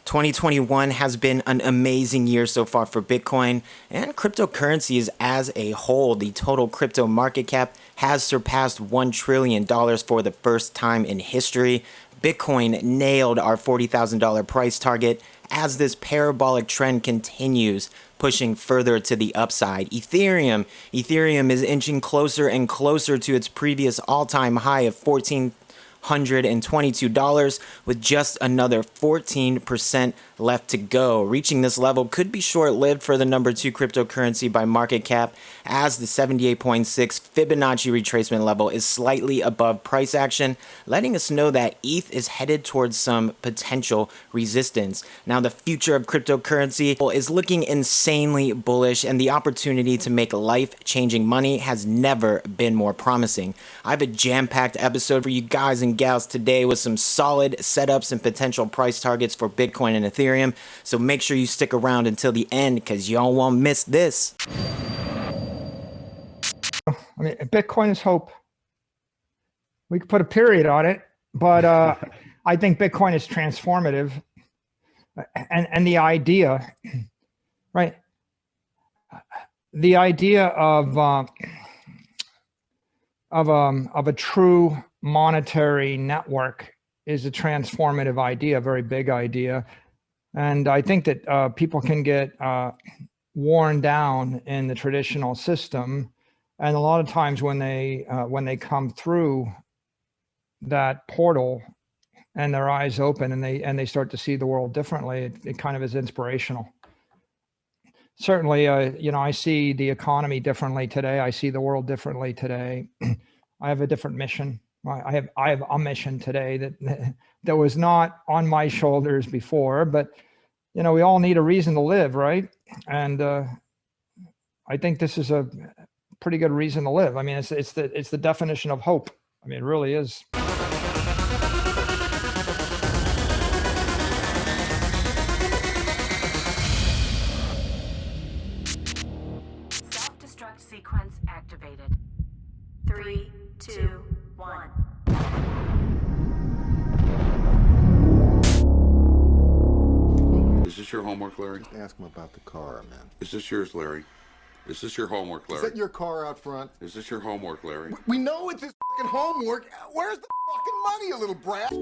2021 has been an amazing year so far for Bitcoin and cryptocurrencies as a whole. The total crypto market cap has surpassed $1 trillion for the first time in history. Bitcoin nailed our $40,000 price target as this parabolic trend continues, pushing further to the upside. Ethereum is inching closer and closer to its previous all-time high of $1,422 with just another 14% left to go. Reaching this level could be short-lived for the number 2 cryptocurrency by market cap, as the 78.6 Fibonacci retracement level is slightly above price action, letting us know that ETH is headed towards some potential resistance. Now, the future of cryptocurrency is looking insanely bullish, and the opportunity to make life-changing money has never been more promising. I have a jam-packed episode for you guys and gals today with some solid setups and potential price targets for Bitcoin and Ethereum. So make sure you stick around until the end because y'all won't miss this. I mean, Bitcoin is hope. We could put a period on it, but I think Bitcoin is transformative. And the idea, right? The idea of a true monetary network is a transformative idea, a very big idea. And I think that people can get worn down in the traditional system. And a lot of times when they come through that portal and their eyes open and they start to see the world differently, it kind of is inspirational. Certainly, you know, I see the economy differently today. I see the world differently today. I have a different mission. I have a mission today that was not on my shoulders before, but you know, we all need a reason to live, right? And I think this is a pretty good reason to live. I mean, it's the definition of hope. I mean, it really is. Self-destruct sequence activated. 3, 2, 1. Is this your homework, Larry? Ask him about the car, man. Is this yours, Larry? Is this your homework, Larry? Is that your car out front? Is this your homework, Larry? We know it's his fucking homework. Where's the fucking money, you little brat?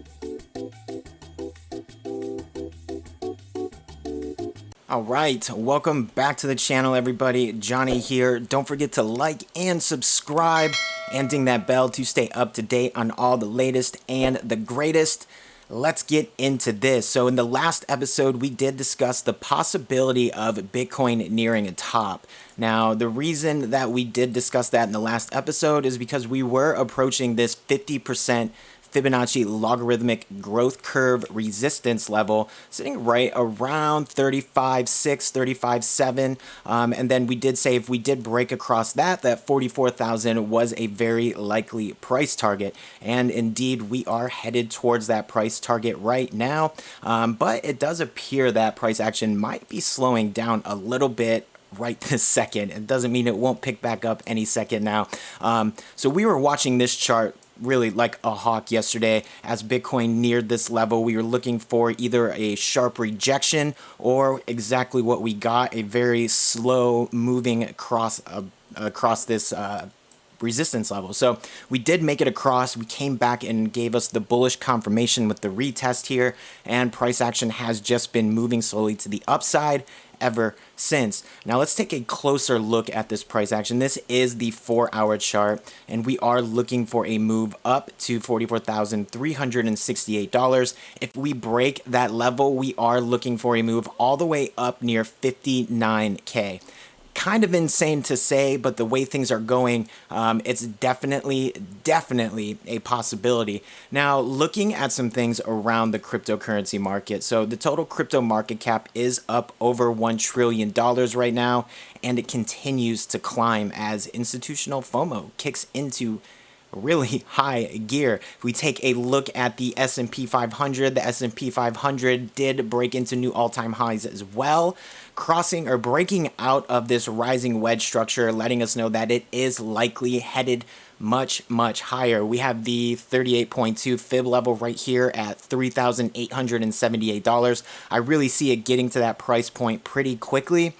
All right, welcome back to the channel, everybody. Johnny here. Don't forget to like and subscribe and ding that bell to stay up to date on all the latest and the greatest. Let's get into this. So in the last episode, we did discuss the possibility of Bitcoin nearing a top. Now, the reason that we did discuss that in the last episode is because we were approaching this 50% Fibonacci logarithmic growth curve resistance level, sitting right around 35.6, 35.7. And then we did say if we did break across that 44,000 was a very likely price target. And indeed, we are headed towards that price target right now. But it does appear that price action might be slowing down a little bit right this second. It doesn't mean it won't pick back up any second now. So we were watching this chart really like a hawk yesterday. As Bitcoin neared this level, we were looking for either a sharp rejection or exactly what we got, a very slow moving across this resistance level. So we did make it across. We came back and gave us the bullish confirmation with the retest here, and price action has just been moving slowly to the upside ever since. Now let's take a closer look at this price action. This is the 4-hour chart, and we are looking for a move up to $44,368. If we break that level, we are looking for a move all the way up near 59K. Kind of insane to say, but the way things are going, it's definitely a possibility. Now, looking at some things around the cryptocurrency market. So the total crypto market cap is up over $1 trillion right now, and it continues to climb as institutional FOMO kicks into really high gear. If we take a look at the S&P 500, the S&P 500 did break into new all-time highs as well, crossing or breaking out of this rising wedge structure, letting us know that it is likely headed much higher. We have the 38.2 fib level right here at $3,878. I really see it getting to that price point pretty quickly,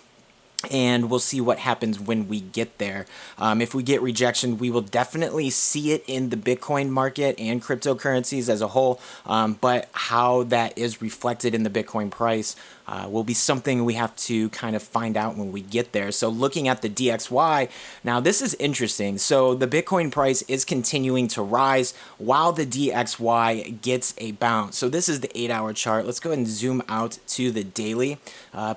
and we'll see what happens when we get there. If we get rejection, we will definitely see it in the Bitcoin market and cryptocurrencies as a whole, but how that is reflected in the Bitcoin price will be something we have to kind of find out when we get there. So looking at the DXY, now this is interesting. So the Bitcoin price is continuing to rise while the DXY gets a bounce. So this is the 8-hour chart. Let's go ahead and zoom out to the daily.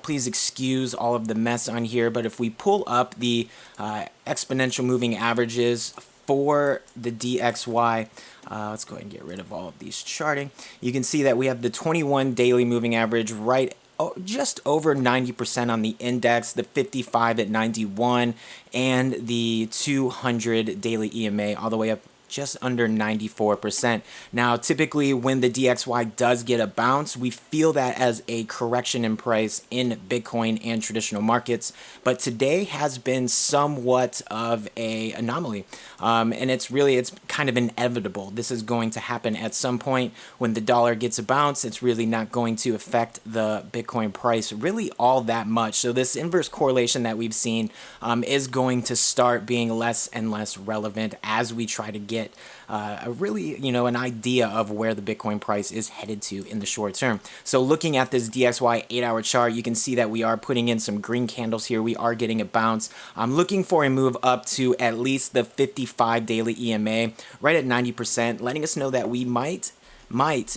Please excuse all of the mess on here, but if we pull up the exponential moving averages for the DXY, let's go ahead and get rid of all of these charting. You can see that we have the 21 daily moving average right just over 90% on the index, the 55 at 91, and the 200 daily EMA all the way up just under 94%. Now, typically when the DXY does get a bounce, we feel that as a correction in price in Bitcoin and traditional markets, but today has been somewhat of an anomaly, and it's kind of inevitable. This is going to happen at some point. When the dollar gets a bounce, it's really not going to affect the Bitcoin price really all that much. So this inverse correlation that we've seen is going to start being less and less relevant as we try to get an idea of where the Bitcoin price is headed to in the short term. So looking at this DXY 8-hour chart, you can see that we are putting in some green candles here. We are getting a bounce. I'm looking for a move up to at least the 55 daily EMA, right at 90%, letting us know that we might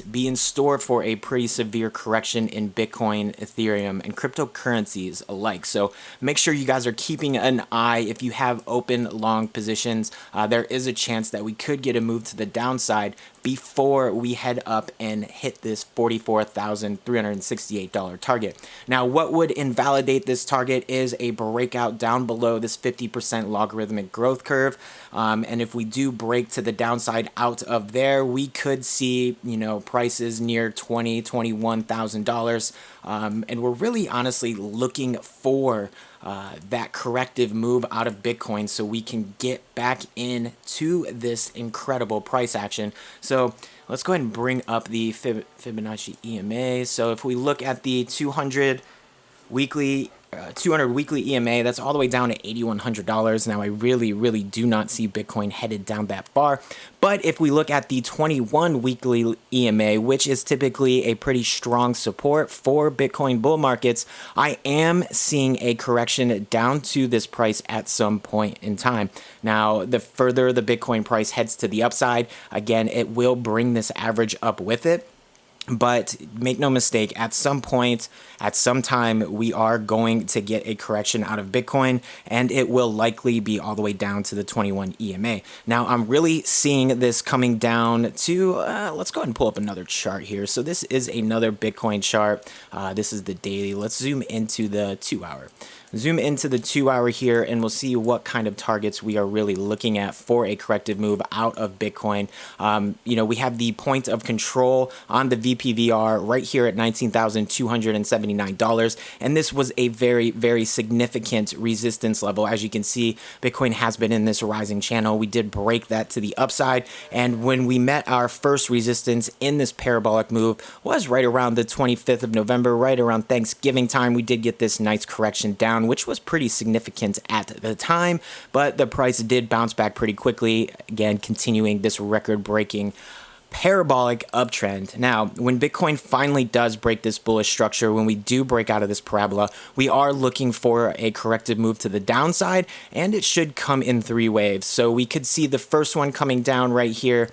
be in store for a pretty severe correction in Bitcoin, Ethereum, and cryptocurrencies alike. So make sure you guys are keeping an eye. If you have open long positions, there is a chance that we could get a move to the downside before we head up and hit this $44,368 target. Now, what would invalidate this target is a breakout down below this 50% logarithmic growth curve. And if we do break to the downside out of there, we could see, prices near $21,000. And we're really honestly looking for that corrective move out of Bitcoin so we can get back into this incredible price action. So let's go ahead and bring up the Fibonacci EMA. So if we look at the 200 weekly EMA, that's all the way down to $8,100. Now, I really do not see Bitcoin headed down that far. But if we look at the 21 weekly EMA, which is typically a pretty strong support for Bitcoin bull markets, I am seeing a correction down to this price at some point in time. Now, the further the Bitcoin price heads to the upside, again, it will bring this average up with it. But make no mistake, at some point, at some time, we are going to get a correction out of Bitcoin, and it will likely be all the way down to the 21 EMA. Now, I'm really seeing this coming down to, let's go ahead and pull up another chart here. So this is another Bitcoin chart. This is the daily. Let's zoom into the 2-hour. Zoom into the 2-hour here, and we'll see what kind of targets we are really looking at for a corrective move out of Bitcoin. We have the point of control on the VPVR right here at $19,279, and this was a very significant resistance level. As you can see, Bitcoin has been in this rising channel. We did break that to the upside, and when we met our first resistance in this parabolic move was right around the 25th of November, right around Thanksgiving time. We did get this nice correction down, which was pretty significant at the time, but the price did bounce back pretty quickly, again continuing this record-breaking parabolic uptrend. Now, when Bitcoin finally does break this bullish structure, when we do break out of this parabola, we are looking for a corrective move to the downside, and it should come in 3 waves. So we could see the first one coming down right here,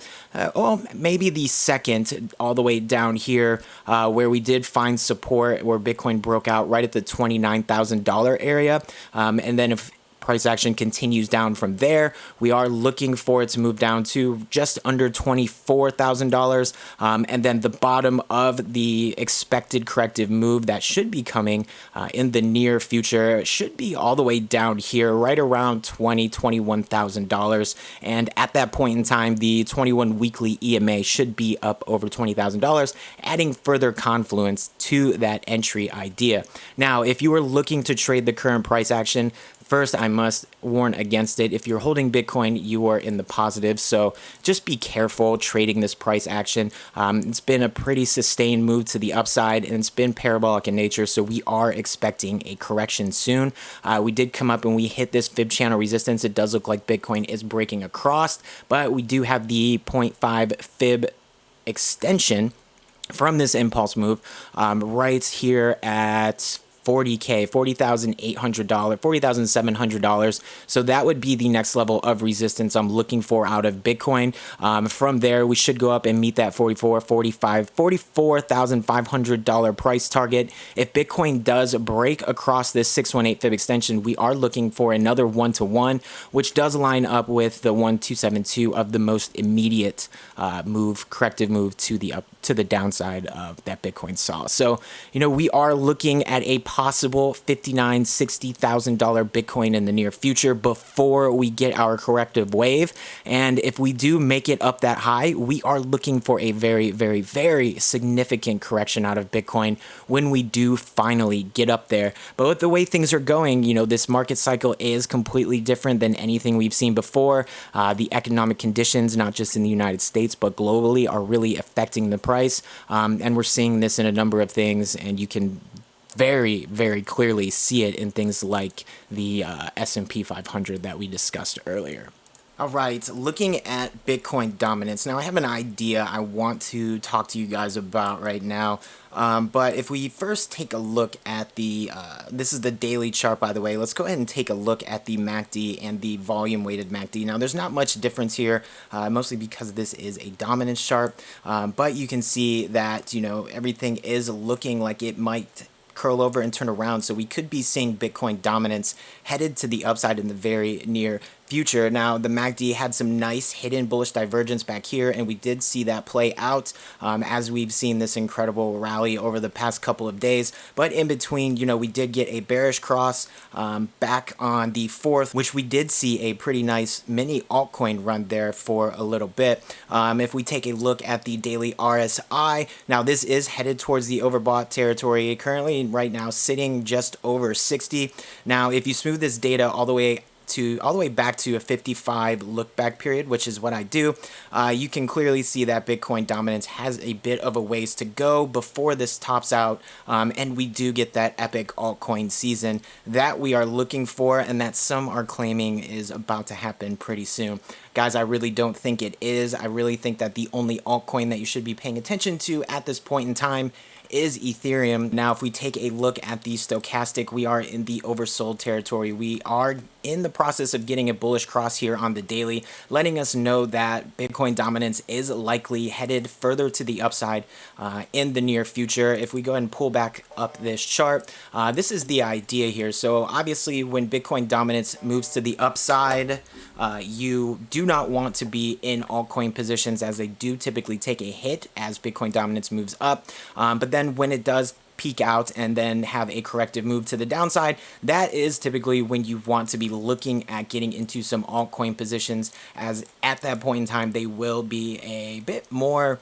maybe the second all the way down here, where we did find support, where Bitcoin broke out right at the $29,000 area, and then if price action continues down from there, we are looking for it to move down to just under $24,000, and then the bottom of the expected corrective move that should be coming in the near future should be all the way down here, right around $21,000, and at that point in time, the 21 weekly EMA should be up over $20,000, adding further confluence to that entry idea. Now, if you are looking to trade the current price action, First, I must warn against it. If you're holding Bitcoin, you are in the positive. So just be careful trading this price action. It's been a pretty sustained move to the upside, and it's been parabolic in nature. So we are expecting a correction soon. We did come up and we hit this fib channel resistance. It does look like Bitcoin is breaking across, but we do have the 0.5 fib extension from this impulse move right here at $40,000, $40,800, $40,700. So that would be the next level of resistance I'm looking for out of Bitcoin. From there, we should go up and meet that $44,500 price target. If Bitcoin does break across this 618 fib extension, we are looking for another 1-to-1, which does line up with the 1272 of the most immediate corrective move to the downside of that Bitcoin saw. So, we are looking at a possible $59,000, $60,000 Bitcoin in the near future before we get our corrective wave. And if we do make it up that high, we are looking for a very, very, very significant correction out of Bitcoin when we do finally get up there. But with the way things are going, this market cycle is completely different than anything we've seen before. The economic conditions, not just in the United States, but globally, are really affecting the price. And we're seeing this in a number of things, and you can very, very clearly see it in things like the S&P 500 that we discussed earlier. All right, looking at Bitcoin dominance. Now, I have an idea I want to talk to you guys about right now. But if we first take a look at this is the daily chart, by the way. Let's go ahead and take a look at the MACD and the volume-weighted MACD. Now, there's not much difference here, mostly because this is a dominance chart. But you can see that, everything is looking like it might curl over and turn around. So we could be seeing Bitcoin dominance headed to the upside in the very near future. Now, the MACD had some nice hidden bullish divergence back here, and we did see that play out as we've seen this incredible rally over the past couple of days. But in between, we did get a bearish cross back on the 4th, which we did see a pretty nice mini altcoin run there for a little bit. If we take a look at the daily RSI, now this is headed towards the overbought territory currently, right now sitting just over 60. Now, if you smooth this data all the way back to a 55 look back period, which is what I do, you can clearly see that Bitcoin dominance has a bit of a ways to go before this tops out, and we do get that epic altcoin season that we are looking for, and that some are claiming is about to happen pretty soon. Guys, I really don't think it is. I really think that the only altcoin that you should be paying attention to at this point in time is Ethereum. Now, if we take a look at the stochastic, we are in the oversold territory. We are in the process of getting a bullish cross here on the daily, letting us know that Bitcoin dominance is likely headed further to the upside in the near future. If we go ahead and pull back up this chart, this is the idea here. So obviously, when Bitcoin dominance moves to the upside, you do not want to be in altcoin positions, as they do typically take a hit as Bitcoin dominance moves up. But then when it does peak out and then have a corrective move to the downside, that is typically when you want to be looking at getting into some altcoin positions, as at that point in time they will be a bit more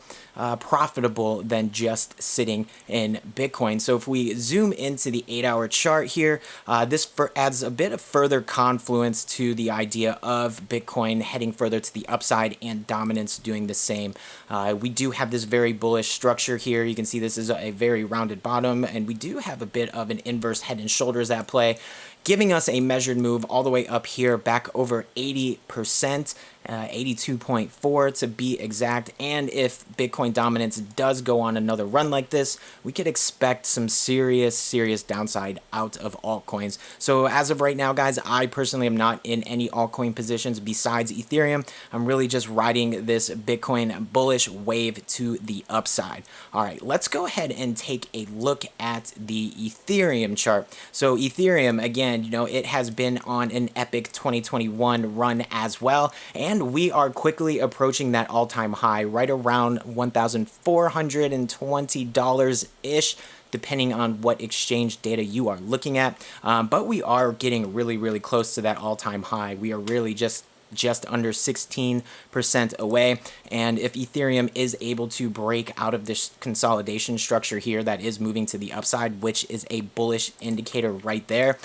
profitable than just sitting in Bitcoin. So if we zoom into the 8-hour chart here, this adds a bit of further confluence to the idea of Bitcoin heading further to the upside and dominance doing the same. We do have this very bullish structure here. You can see this is a very rounded bottom, and we do have a bit of an inverse head and shoulders at play, giving us a measured move all the way up here back over 80%. 82.4 to be exact. And if Bitcoin dominance does go on another run like this, we could expect some serious downside out of altcoins. So as of right now, guys, I personally am not in any altcoin positions besides Ethereum. I'm really just riding this Bitcoin bullish wave to the upside. All right, let's go ahead and take a look at the Ethereum chart. So Ethereum, again, it has been on an epic 2021 run as well, and we are quickly approaching that all-time high right around $1,420-ish, depending on what exchange data you are looking at. But we are getting really close to that all-time high. We are really just under 16% away. And if Ethereum is able to break out of this consolidation structure here that is moving to the upside, which is a bullish indicator right there,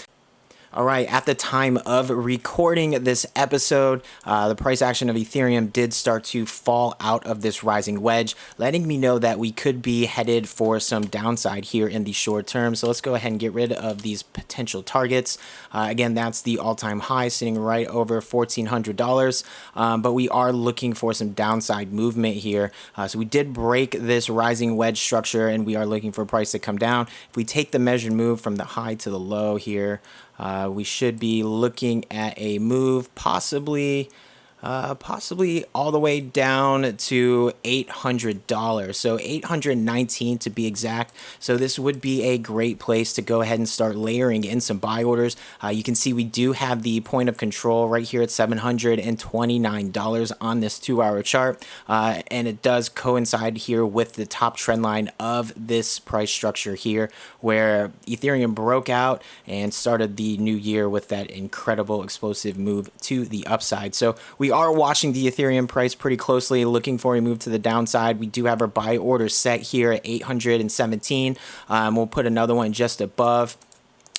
All right, at the time of recording this episode, the price action of Ethereum did start to fall out of this rising wedge, letting me know that we could be headed for some downside here in the short term. So let's go ahead and get rid of these potential targets. Again, that's the all-time high sitting right over $1,400, but we are looking for some downside movement here. So we did break this rising wedge structure, and we are looking for price to come down. If we take the measured move from the high to the low here, we should be looking at a move possibly all the way down to $800. So $819 to be exact. So this would be a great place to go ahead and start layering in some buy orders. You can see we do have the point of control right here at $729 on this 2-hour chart. And it does coincide here with the top trend line of this price structure here, where Ethereum broke out and started the new year with that incredible explosive move to the upside. So we are watching the Ethereum price pretty closely, looking for a move to the downside. We do have our buy order set here at 817. We'll put another one just above,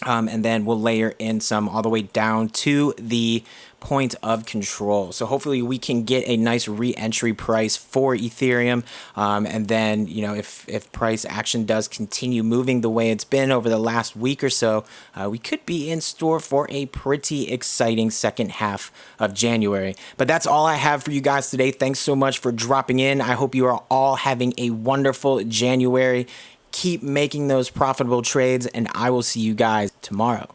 and then we'll layer in some all the way down to the point of control. So hopefully we can get a nice re-entry price for Ethereum, and then, you know, if price action does continue moving the way it's been over the last week or so, we could be in store for a pretty exciting second half of January. But that's all I have for you guys today. Thanks so much for dropping in. I hope you are all having a wonderful January. Keep making those profitable trades, and I will see you guys tomorrow.